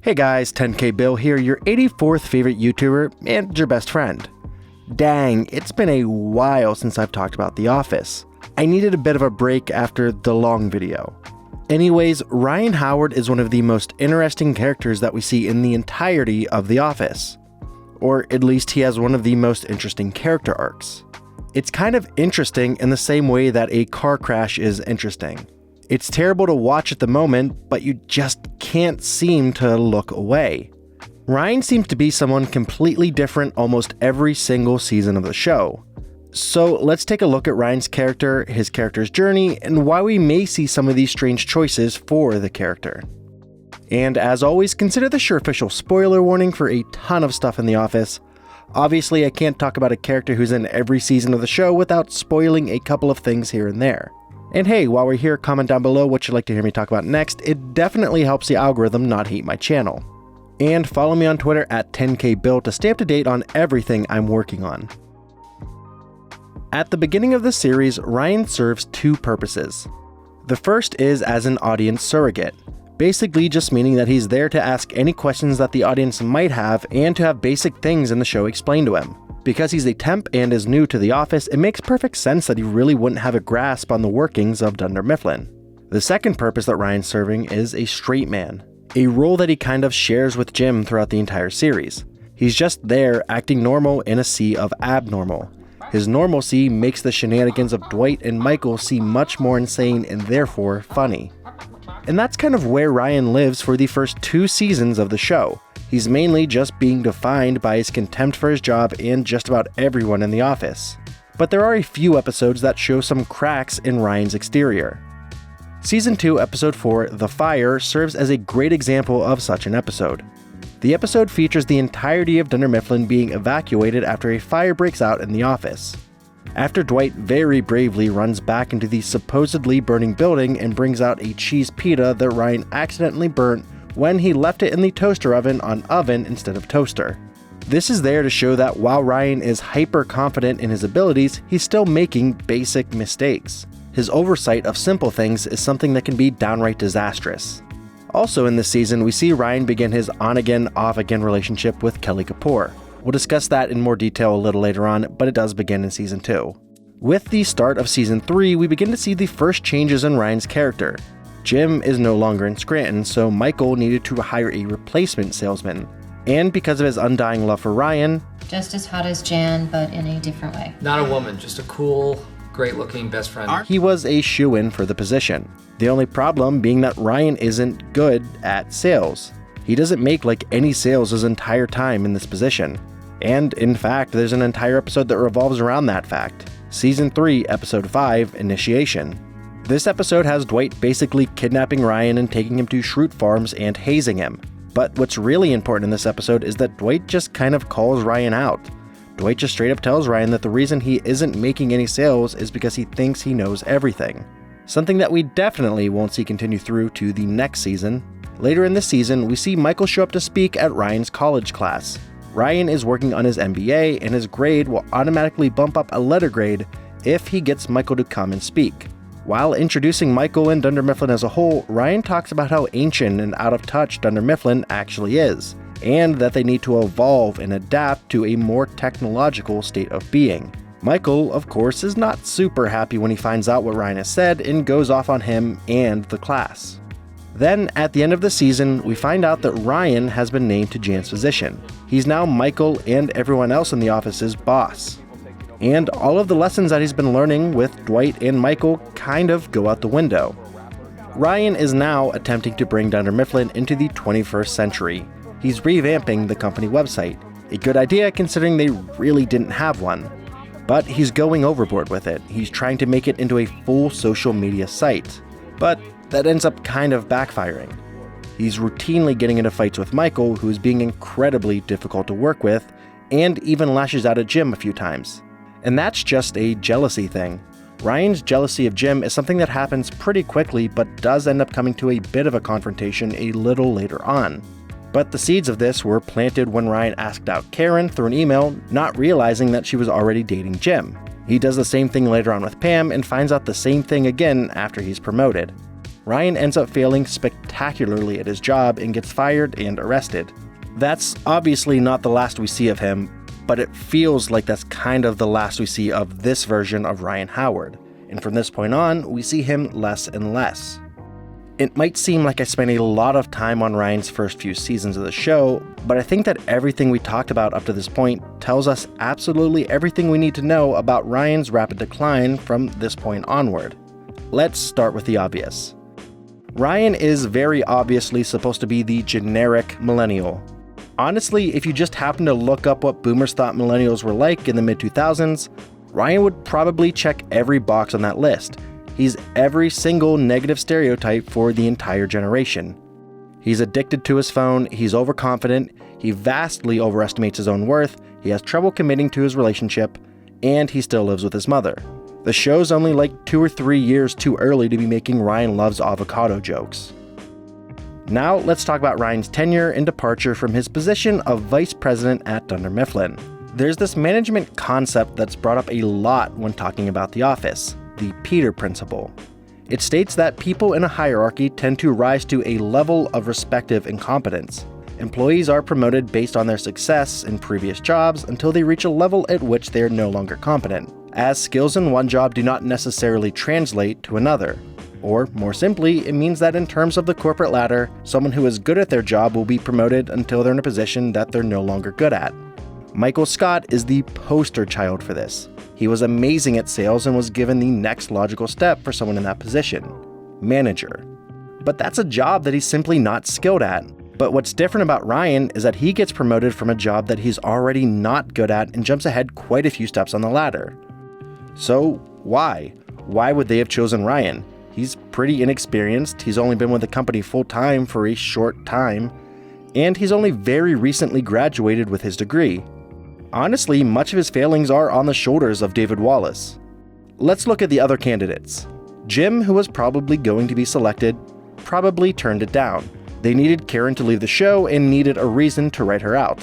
Hey guys, 10K Bill here, your 84th favorite YouTuber and your best friend. Dang, it's been a while since I've talked about The Office. I needed a bit of a break after the long video. Anyways, Ryan Howard is one of the most interesting characters that we see in the entirety of The Office. Or at least he has one of the most interesting character arcs. It's kind of interesting in the same way that a car crash is interesting. It's terrible to watch at the moment, but you just can't seem to look away. Ryan seems to be someone completely different almost every single season of the show. So let's take a look at Ryan's character, his character's journey, and why we may see some of these strange choices for the character. And as always, consider this your official spoiler warning for a ton of stuff in The Office. Obviously, I can't talk about a character who's in every season of the show without spoiling a couple of things here and there. And hey, while we're here, comment down below what you'd like to hear me talk about next. It definitely helps the algorithm not hate my channel. And follow me on Twitter at 10kbill to stay up to date on everything I'm working on. At the beginning of the series, Ryan serves two purposes. The first is as an audience surrogate, basically just meaning that he's there to ask any questions that the audience might have and to have basic things in the show explained to him. Because he's a temp and is new to The Office, it makes perfect sense that he really wouldn't have a grasp on the workings of Dunder Mifflin. The second purpose that Ryan's serving is a straight man, a role that he kind of shares with Jim throughout the entire series. He's just there acting normal in a sea of abnormal. His normalcy makes the shenanigans of Dwight and Michael seem much more insane and therefore funny. And that's kind of where Ryan lives for the first 2 seasons of the show. He's mainly just being defined by his contempt for his job and just about everyone in the office. But there are a few episodes that show some cracks in Ryan's exterior. Season 2, Episode 4, The Fire, serves as a great example of such an episode. The episode features the entirety of Dunder Mifflin being evacuated after a fire breaks out in the office. After Dwight very bravely runs back into the supposedly burning building and brings out a cheese pita that Ryan accidentally burnt when he left it in the toaster oven on oven instead of toaster. This is there to show that while Ryan is hyper confident in his abilities, he's still making basic mistakes. His oversight of simple things is something that can be downright disastrous. Also in this season, we see Ryan begin his on-again, off-again relationship with Kelly Kapoor. We'll discuss that in more detail a little later on, but it does begin in Season 2. With the start of Season 3, we begin to see the first changes in Ryan's character. Jim is no longer in Scranton, so Michael needed to hire a replacement salesman. And because of his undying love for Ryan, just as hot as Jan, but in a different way. Not a woman, just a cool, great-looking best friend. He was a shoo-in for the position. The only problem being that Ryan isn't good at sales. He doesn't make like any sales his entire time in this position. And in fact, there's an entire episode that revolves around that fact. Season 3, Episode 5, Initiation. This episode has Dwight basically kidnapping Ryan and taking him to Schrute Farms and hazing him. But what's really important in this episode is that Dwight just kind of calls Ryan out. Dwight just straight up tells Ryan that the reason he isn't making any sales is because he thinks he knows everything. Something that we definitely won't see continue through to the next season. Later in this season, we see Michael show up to speak at Ryan's college class. Ryan is working on his MBA, and his grade will automatically bump up a letter grade if he gets Michael to come and speak. While introducing Michael and Dunder Mifflin as a whole, Ryan talks about how ancient and out of touch Dunder Mifflin actually is, and that they need to evolve and adapt to a more technological state of being. Michael, of course, is not super happy when he finds out what Ryan has said and goes off on him and the class. Then, at the end of the season, we find out that Ryan has been named to Jan's position. He's now Michael and everyone else in the office's boss. And all of the lessons that he's been learning with Dwight and Michael kind of go out the window. Ryan is now attempting to bring Dunder Mifflin into the 21st century. He's revamping the company website. A good idea considering they really didn't have one. But he's going overboard with it. He's trying to make it into a full social media site. But that ends up kind of backfiring. He's routinely getting into fights with Michael, who is being incredibly difficult to work with, and even lashes out at Jim a few times. And that's just a jealousy thing. Ryan's jealousy of Jim is something that happens pretty quickly, but does end up coming to a bit of a confrontation a little later on. But the seeds of this were planted when Ryan asked out Karen through an email, not realizing that she was already dating Jim. He does the same thing later on with Pam and finds out the same thing again after he's promoted. Ryan ends up failing spectacularly at his job and gets fired and arrested. That's obviously not the last we see of him, but it feels like that's kind of the last we see of this version of Ryan Howard. And from this point on, we see him less and less. It might seem like I spent a lot of time on Ryan's first few seasons of the show, but I think that everything we talked about up to this point tells us absolutely everything we need to know about Ryan's rapid decline from this point onward. Let's start with the obvious. Ryan is very obviously supposed to be the generic millennial. Honestly, if you just happen to look up what boomers thought millennials were like in the mid-2000s, Ryan would probably check every box on that list. He's every single negative stereotype for the entire generation. He's addicted to his phone, he's overconfident, he vastly overestimates his own worth, he has trouble committing to his relationship, and he still lives with his mother. The show's only like 2 or 3 years too early to be making Ryan loves avocado jokes. Now let's talk about Ryan's tenure and departure from his position of vice president at Dunder Mifflin. There's this management concept that's brought up a lot when talking about The Office, the Peter Principle. It states that people in a hierarchy tend to rise to a level of respective incompetence. Employees are promoted based on their success in previous jobs until they reach a level at which they are no longer competent, as skills in one job do not necessarily translate to another. Or, more simply, it means that in terms of the corporate ladder, someone who is good at their job will be promoted until they're in a position that they're no longer good at. Michael Scott is the poster child for this. He was amazing at sales and was given the next logical step for someone in that position, manager. But that's a job that he's simply not skilled at. But what's different about Ryan is that he gets promoted from a job that he's already not good at and jumps ahead quite a few steps on the ladder. So why? Why would they have chosen Ryan? He's pretty inexperienced, he's only been with the company full-time for a short time, and he's only very recently graduated with his degree. Honestly, much of his failings are on the shoulders of David Wallace. Let's look at the other candidates. Jim, who was probably going to be selected, probably turned it down. They needed Karen to leave the show and needed a reason to write her out.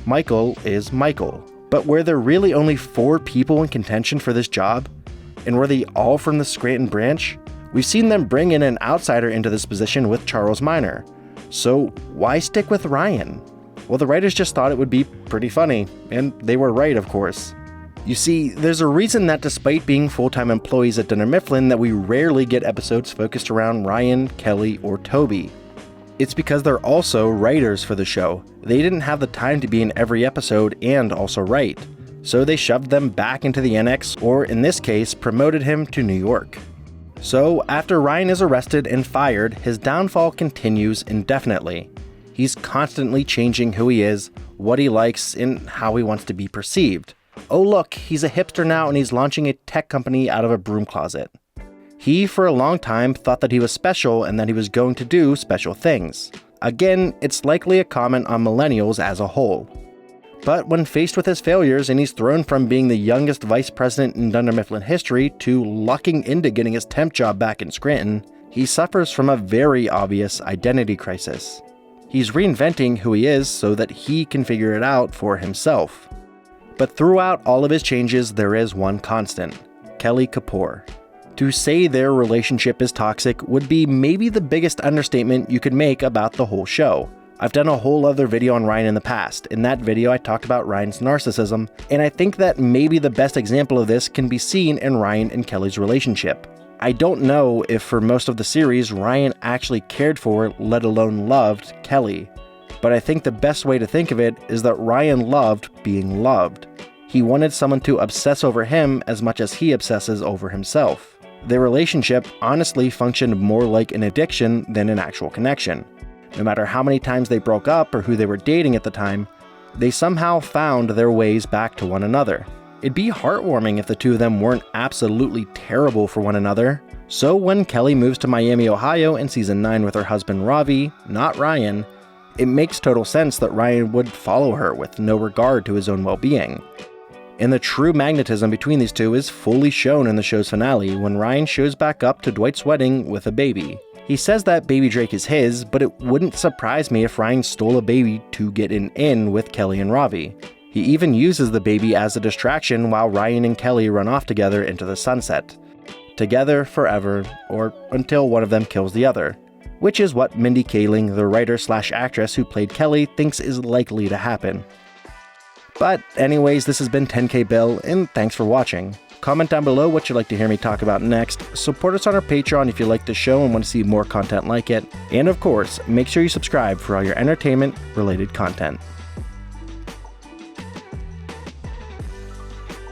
Michael is Michael. But were there really only 4 people in contention for this job? And were they all from the Scranton branch? We've seen them bring in an outsider into this position with Charles Minor. So why stick with Ryan? Well, the writers just thought it would be pretty funny, and they were right, of course. You see, there's a reason that despite being full-time employees at Dunder Mifflin that we rarely get episodes focused around Ryan, Kelly, or Toby. It's because they're also writers for the show. They didn't have the time to be in every episode and also write. So they shoved them back into the annex, or in this case, promoted him to New York. So after Ryan is arrested and fired, his downfall continues indefinitely. He's constantly changing who he is, what he likes, and how he wants to be perceived. Oh look, he's a hipster now and he's launching a tech company out of a broom closet. He, for a long time, thought that he was special and that he was going to do special things. Again, it's likely a comment on millennials as a whole. But when faced with his failures and he's thrown from being the youngest vice president in Dunder Mifflin history to lucking into getting his temp job back in Scranton, he suffers from a very obvious identity crisis. He's reinventing who he is so that he can figure it out for himself. But throughout all of his changes, there is one constant: Kelly Kapoor. To say their relationship is toxic would be maybe the biggest understatement you could make about the whole show. I've done a whole other video on Ryan in the past. In that video, I talked about Ryan's narcissism, and I think that maybe the best example of this can be seen in Ryan and Kelly's relationship. I don't know if for most of the series, Ryan actually cared for, let alone loved, Kelly. But I think the best way to think of it is that Ryan loved being loved. He wanted someone to obsess over him as much as he obsesses over himself. Their relationship honestly functioned more like an addiction than an actual connection. No matter how many times they broke up or who they were dating at the time, they somehow found their ways back to one another. It'd be heartwarming if the two of them weren't absolutely terrible for one another. So when Kelly moves to Miami, Ohio in season 9 with her husband Ravi, not Ryan, it makes total sense that Ryan would follow her with no regard to his own well-being. And the true magnetism between these two is fully shown in the show's finale when Ryan shows back up to Dwight's wedding with a baby. He says that baby Drake is his, but it wouldn't surprise me if Ryan stole a baby to get an in with Kelly and Ravi. He even uses the baby as a distraction while Ryan and Kelly run off together into the sunset. together forever, or until one of them kills the other, which is what Mindy Kaling, the writer/actress who played Kelly, thinks is likely to happen. But anyways, this has been 10K Bill, and thanks for watching. Comment down below what you'd like to hear me talk about next, support us on our Patreon if you like the show and want to see more content like it, and of course, make sure you subscribe for all your entertainment-related content.